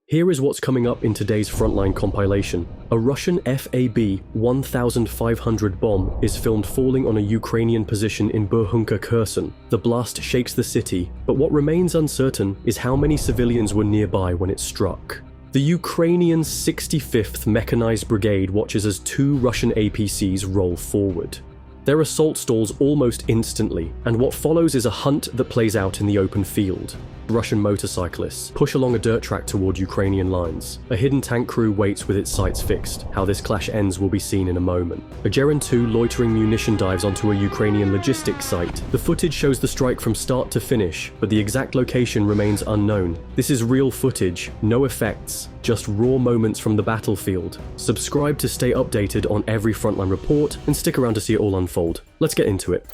Here is what's coming up in today's Frontline compilation. A Russian FAB 1500 bomb is filmed falling on a Ukrainian position in Burhunka, Kherson. The blast shakes the city, but what remains uncertain is how many civilians were nearby when it struck. The Ukrainian 65th Mechanized Brigade watches as two Russian APCs roll forward. Their assault stalls almost instantly, and what follows is a hunt that plays out in the open field. Russian motorcyclists push along a dirt track toward Ukrainian lines. A hidden tank crew waits with its sights fixed. How this clash ends will be seen in a moment. A Geran 2 loitering munition dives onto a Ukrainian logistics site. The footage shows the strike from start to finish, but the exact location remains unknown. This is real footage, no effects, just raw moments from the battlefield. Subscribe to stay updated on every Frontline report, and stick around to see it all unfold. Let's get into it.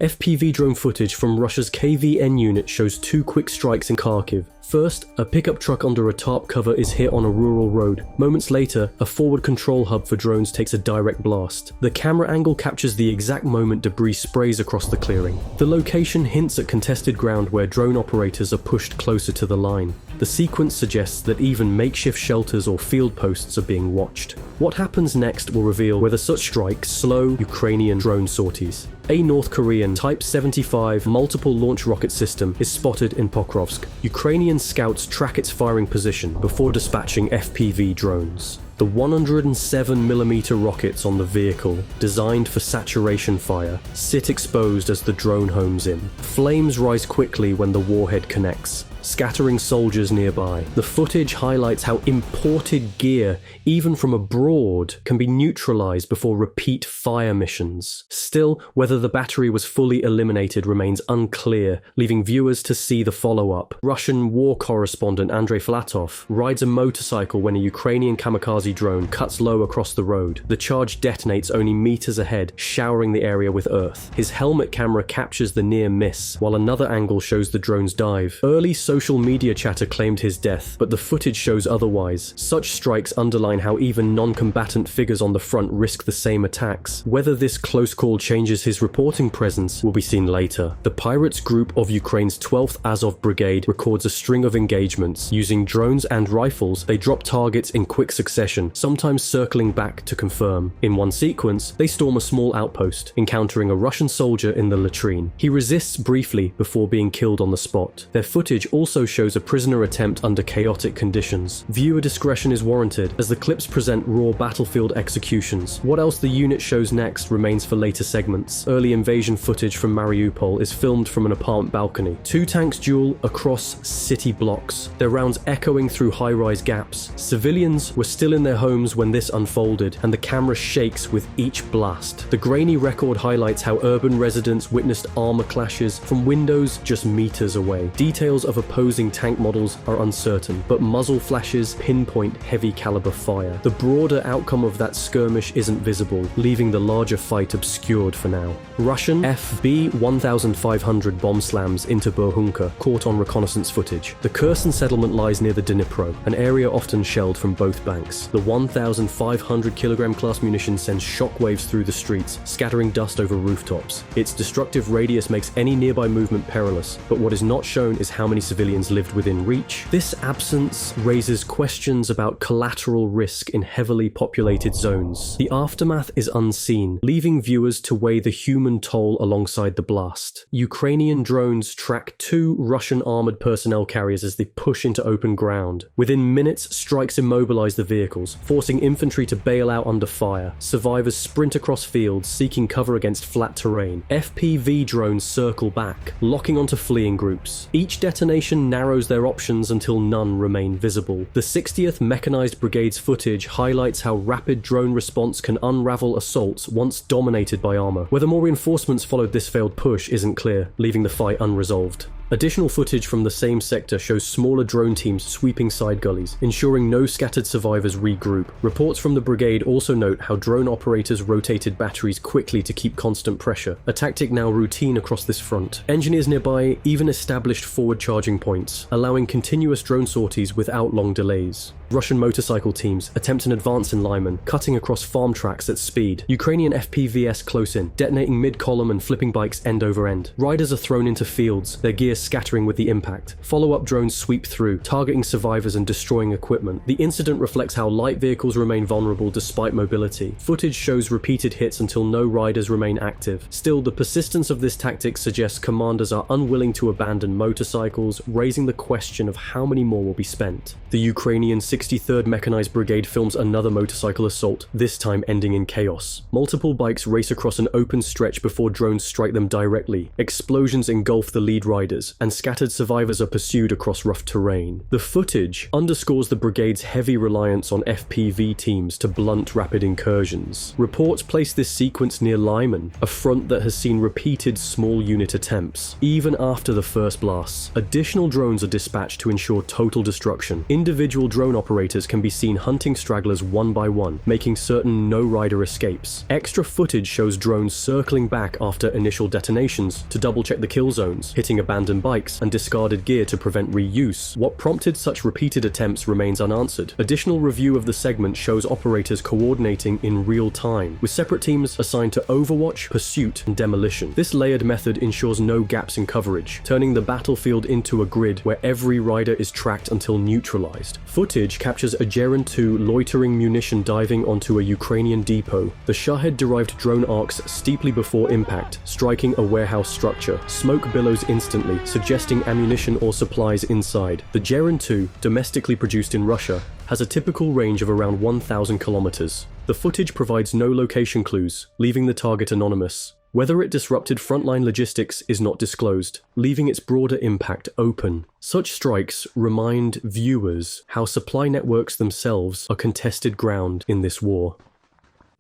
FPV drone footage from Russia's KVN unit shows two quick strikes in Kharkiv. First, a pickup truck under a tarp cover is hit on a rural road. Moments later, a forward control hub for drones takes a direct blast. The camera angle captures the exact moment debris sprays across the clearing. The location hints at contested ground where drone operators are pushed closer to the line. The sequence suggests that even makeshift shelters or field posts are being watched. What happens next will reveal whether such strikes slow Ukrainian drone sorties. A North Korean Type 75 multiple launch rocket system is spotted in Pokrovsk. Ukrainian scouts track its firing position before dispatching FPV drones. The 107mm rockets on the vehicle, designed for saturation fire, sit exposed as the drone homes in. Flames rise quickly when the warhead connects, scattering soldiers nearby. The footage highlights how imported gear, even from abroad, can be neutralized before repeat fire missions. Still, whether the battery was fully eliminated remains unclear, leaving viewers to see the follow-up. Russian war correspondent Andrei Flatov rides a motorcycle when a Ukrainian kamikaze drone cuts low across the road. The charge detonates only meters ahead, showering the area with earth. His helmet camera captures the near miss, while another angle shows the drone's dive. Early social media chatter claimed his death, but the footage shows otherwise. Such strikes underline how even non-combatant figures on the front risk the same attacks. Whether this close call changes his reporting presence will be seen later. The Pirates Group of Ukraine's 12th Azov Brigade records a string of engagements. Using drones and rifles, they drop targets in quick succession, sometimes circling back to confirm. In one sequence, they storm a small outpost, encountering a Russian soldier in the latrine. He resists briefly before being killed on the spot. Their footage also shows a prisoner attempt under chaotic conditions. Viewer discretion is warranted, as the clips present raw battlefield executions. What else the unit shows next remains for later segments. Early invasion footage from Mariupol is filmed from an apartment balcony. Two tanks duel across city blocks, their rounds echoing through high-rise gaps. Civilians were still in their homes when this unfolded, and the camera shakes with each blast. The grainy record highlights how urban residents witnessed armor clashes from windows just meters away. Details of opposing tank models are uncertain, but muzzle flashes pinpoint heavy caliber fire. The broader outcome of that skirmish isn't visible, leaving the larger fight obscured for now. Russian FB 1500 bomb slams into Burhunka, caught on reconnaissance footage. The Kherson settlement lies near the Dnipro, an area often shelled from both banks. The 1,500 kilogram class munition sends shockwaves through the streets, scattering dust over rooftops. Its destructive radius makes any nearby movement perilous, but what is not shown is how many civilians lived within reach. This absence raises questions about collateral risk in heavily populated zones. The aftermath is unseen, leaving viewers to weigh the human toll alongside the blast. Ukrainian drones track two Russian armored personnel carriers as they push into open ground. Within minutes, strikes immobilize the vehicles, forcing infantry to bail out under fire. Survivors sprint across fields, seeking cover against flat terrain. FPV drones circle back, locking onto fleeing groups. Each detonation narrows their options until none remain visible. The 60th Mechanized Brigade's footage highlights how rapid drone response can unravel assaults once dominated by armor. Whether more reinforcements followed this failed push isn't clear, leaving the fight unresolved. Additional footage from the same sector shows smaller drone teams sweeping side gullies, ensuring no scattered survivors regroup. Reports from the brigade also note how drone operators rotated batteries quickly to keep constant pressure, a tactic now routine across this front. Engineers nearby even established forward charging points, allowing continuous drone sorties without long delays. Russian motorcycle teams attempt an advance in Lyman, cutting across farm tracks at speed. Ukrainian FPVs close in, detonating mid-column and flipping bikes end over end. Riders are thrown into fields, their gear scattering with the impact. Follow-up drones sweep through, targeting survivors and destroying equipment. The incident reflects how light vehicles remain vulnerable despite mobility. Footage shows repeated hits until no riders remain active. Still, the persistence of this tactic suggests commanders are unwilling to abandon motorcycles, raising the question of how many more will be spent. The Ukrainian 63rd Mechanized Brigade films another motorcycle assault, this time ending in chaos. Multiple bikes race across an open stretch before drones strike them directly. Explosions engulf the lead riders, and scattered survivors are pursued across rough terrain. The footage underscores the brigade's heavy reliance on FPV teams to blunt rapid incursions. Reports place this sequence near Lyman, a front that has seen repeated small unit attempts. Even after the first blasts, additional drones are dispatched to ensure total destruction. Individual drone operators can be seen hunting stragglers one by one, making certain no rider escapes. Extra footage shows drones circling back after initial detonations to double-check the kill zones, hitting abandoned bikes and discarded gear to prevent reuse. What prompted such repeated attempts remains unanswered. Additional review of the segment shows operators coordinating in real time, with separate teams assigned to overwatch, pursuit, and demolition. This layered method ensures no gaps in coverage, turning the battlefield into a grid where every rider is tracked until neutralized. Footage captures a Gerin 2 loitering munition diving onto a Ukrainian depot. The Shahed-derived drone arcs steeply before impact, striking a warehouse structure. Smoke billows instantly, suggesting ammunition or supplies inside. The Gerin 2, domestically produced in Russia, has a typical range of around 1,000 kilometers. The footage provides no location clues, leaving the target anonymous. Whether it disrupted frontline logistics is not disclosed, leaving its broader impact open. Such strikes remind viewers how supply networks themselves are contested ground in this war.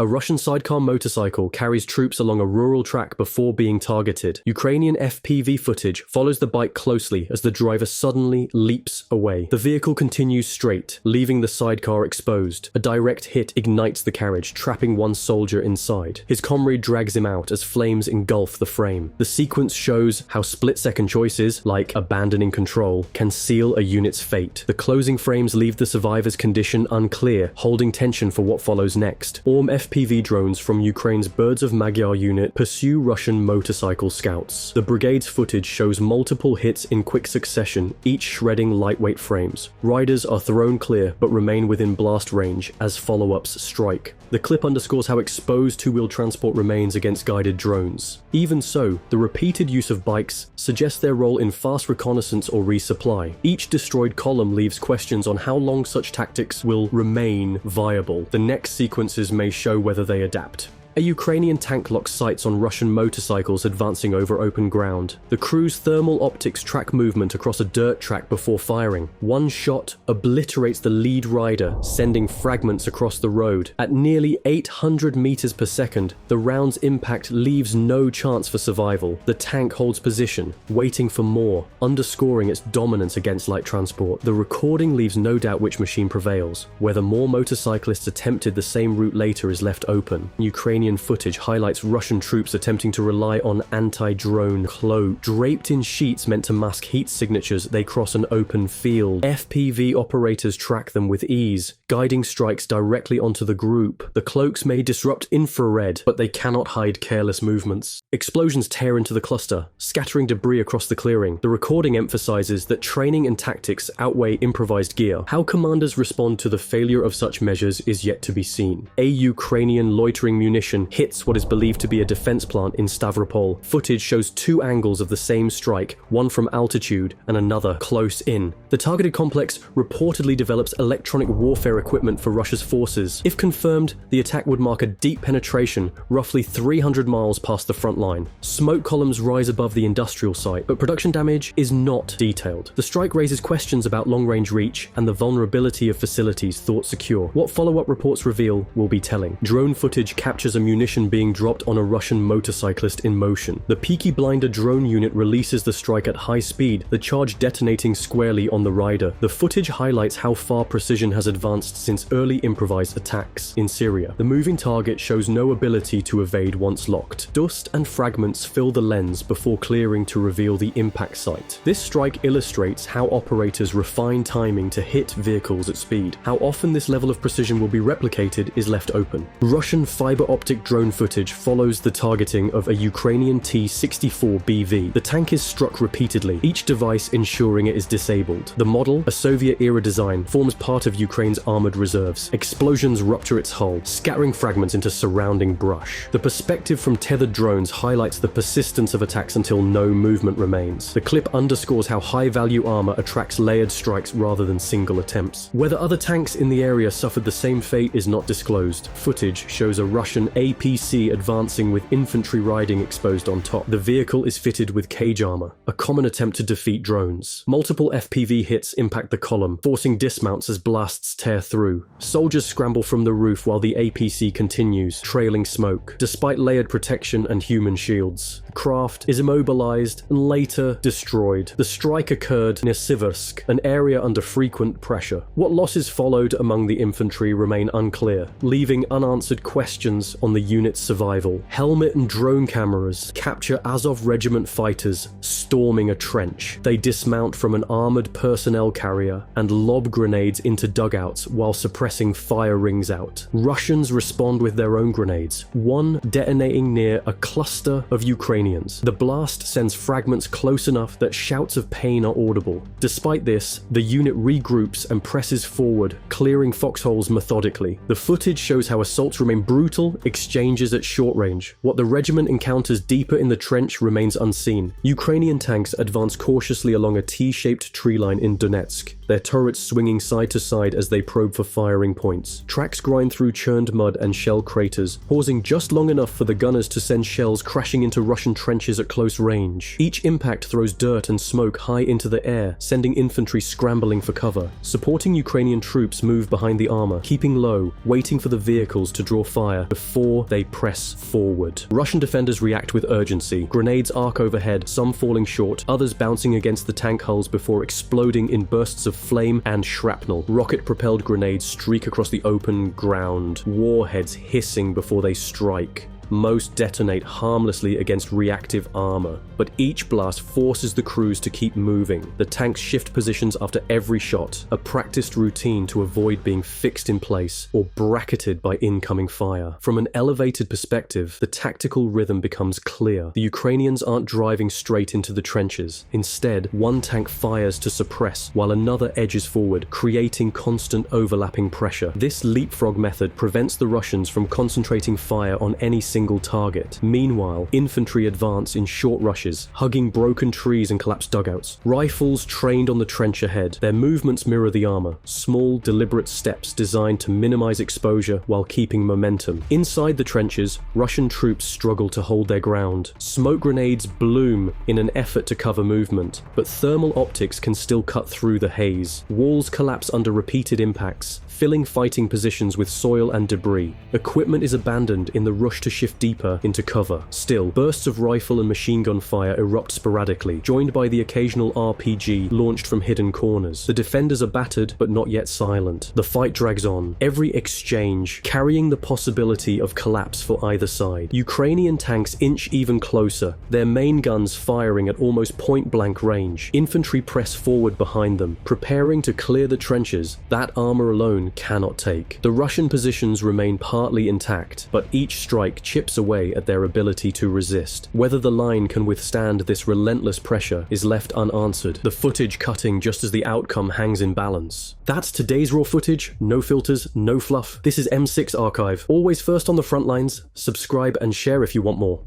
A Russian sidecar motorcycle carries troops along a rural track before being targeted. Ukrainian FPV footage follows the bike closely as the driver suddenly leaps away. The vehicle continues straight, leaving the sidecar exposed. A direct hit ignites the carriage, trapping one soldier inside. His comrade drags him out as flames engulf the frame. The sequence shows how split-second choices, like abandoning control, can seal a unit's fate. The closing frames leave the survivor's condition unclear, holding tension for what follows next. FPV drones from Ukraine's Birds of Magyar unit pursue Russian motorcycle scouts. The brigade's footage shows multiple hits in quick succession, each shredding lightweight frames. Riders are thrown clear but remain within blast range as follow-ups strike. The clip underscores how exposed two-wheel transport remains against guided drones. Even so, the repeated use of bikes suggests their role in fast reconnaissance or resupply. Each destroyed column leaves questions on how long such tactics will remain viable. The next sequences may show whether they adapt. A Ukrainian tank locks sights on Russian motorcycles advancing over open ground. The crew's thermal optics track movement across a dirt track before firing. One shot obliterates the lead rider, sending fragments across the road. At nearly 800 meters per second, the round's impact leaves no chance for survival. The tank holds position, waiting for more, underscoring its dominance against light transport. The recording leaves no doubt which machine prevails. Whether more motorcyclists attempted the same route later is left open. Ukrainian footage highlights Russian troops attempting to rely on anti-drone cloak. Draped in sheets meant to mask heat signatures, they cross an open field. FPV operators track them with ease, guiding strikes directly onto the group. The cloaks may disrupt infrared, but they cannot hide careless movements. Explosions tear into the cluster, scattering debris across the clearing. The recording emphasizes that training and tactics outweigh improvised gear. How commanders respond to the failure of such measures is yet to be seen. A Ukrainian loitering munition hits what is believed to be a defense plant in Stavropol. Footage shows two angles of the same strike, one from altitude and another close in. The targeted complex reportedly develops electronic warfare equipment for Russia's forces. If confirmed, the attack would mark a deep penetration, roughly 300 miles past the front line. Smoke columns rise above the industrial site, but production damage is not detailed. The strike raises questions about long-range reach and the vulnerability of facilities thought secure. What follow-up reports reveal will be telling. Drone footage captures a munition being dropped on a Russian motorcyclist in motion. The Peaky Blinder drone unit releases the strike at high speed, the charge detonating squarely on the rider. The footage highlights how far precision has advanced since early improvised attacks in Syria. The moving target shows no ability to evade once locked. Dust and fragments fill the lens before clearing to reveal the impact site. This strike illustrates how operators refine timing to hit vehicles at speed. How often this level of precision will be replicated is left open. Russian fiber optic drone footage follows the targeting of a Ukrainian T-64BV. The tank is struck repeatedly, each device ensuring it is disabled. The model, a Soviet-era design, forms part of Ukraine's armored reserves. Explosions rupture its hull, scattering fragments into surrounding brush. The perspective from tethered drones highlights the persistence of attacks until no movement remains. The clip underscores how high-value armor attracts layered strikes rather than single attempts. Whether other tanks in the area suffered the same fate is not disclosed. Footage shows a Russian APC advancing with infantry riding exposed on top. The vehicle is fitted with cage armor, a common attempt to defeat drones. Multiple FPV hits impact the column, forcing dismounts as blasts tear through. Soldiers scramble from the roof while the APC continues, trailing smoke. Despite layered protection and human shields, the craft is immobilized and later destroyed. The strike occurred near Siversk, an area under frequent pressure. What losses followed among the infantry remain unclear, leaving unanswered questions on the unit's survival. Helmet and drone cameras capture Azov Regiment fighters storming a trench. They dismount from an armored personnel carrier and lob grenades into dugouts while suppressing fire rings out. Russians respond with their own grenades, one detonating near a cluster of Ukrainians. The blast sends fragments close enough that shouts of pain are audible. Despite this, the unit regroups and presses forward, clearing foxholes methodically. The footage shows how assaults remain brutal, exchanges at short range. What the regiment encounters deeper in the trench remains unseen. Ukrainian tanks advance cautiously along a T-shaped tree line in Donetsk, their turrets swinging side to side as they probe for firing points. Tracks grind through churned mud and shell craters, pausing just long enough for the gunners to send shells crashing into Russian trenches at close range. Each impact throws dirt and smoke high into the air, sending infantry scrambling for cover. Supporting Ukrainian troops move behind the armor, keeping low, waiting for the vehicles to draw fire before they press forward. Russian defenders react with urgency. Grenades arc overhead, some falling short, others bouncing against the tank hulls before exploding in bursts of flame and shrapnel. Rocket-propelled grenades streak across the open ground, warheads hissing before they strike. Most detonate harmlessly against reactive armor, but each blast forces the crews to keep moving. The tanks shift positions after every shot, a practiced routine to avoid being fixed in place or bracketed by incoming fire. From an elevated perspective, the tactical rhythm becomes clear. The Ukrainians aren't driving straight into the trenches. Instead, one tank fires to suppress while another edges forward, creating constant overlapping pressure. This leapfrog method prevents the Russians from concentrating fire on any single target. Meanwhile, infantry advance in short rushes, hugging broken trees and collapsed dugouts. Rifles trained on the trench ahead. Their movements mirror the armor, small, deliberate steps designed to minimize exposure while keeping momentum. Inside the trenches, Russian troops struggle to hold their ground. Smoke grenades bloom in an effort to cover movement, but thermal optics can still cut through the haze. Walls collapse under repeated impacts, filling fighting positions with soil and debris. Equipment is abandoned in the rush to shift deeper into cover. Still, bursts of rifle and machine gun fire erupt sporadically, joined by the occasional RPG launched from hidden corners. The defenders are battered, but not yet silent. The fight drags on, every exchange carrying the possibility of collapse for either side. Ukrainian tanks inch even closer, their main guns firing at almost point-blank range. Infantry press forward behind them, preparing to clear the trenches that armor alone cannot take. The Russian positions remain partly intact, but each strike chips away at their ability to resist. Whether the line can withstand this relentless pressure is left unanswered, the footage cutting just as the outcome hangs in balance. That's today's raw footage, no filters, no fluff. This is M6 Archive. Always first on the front lines. Subscribe and share if you want more.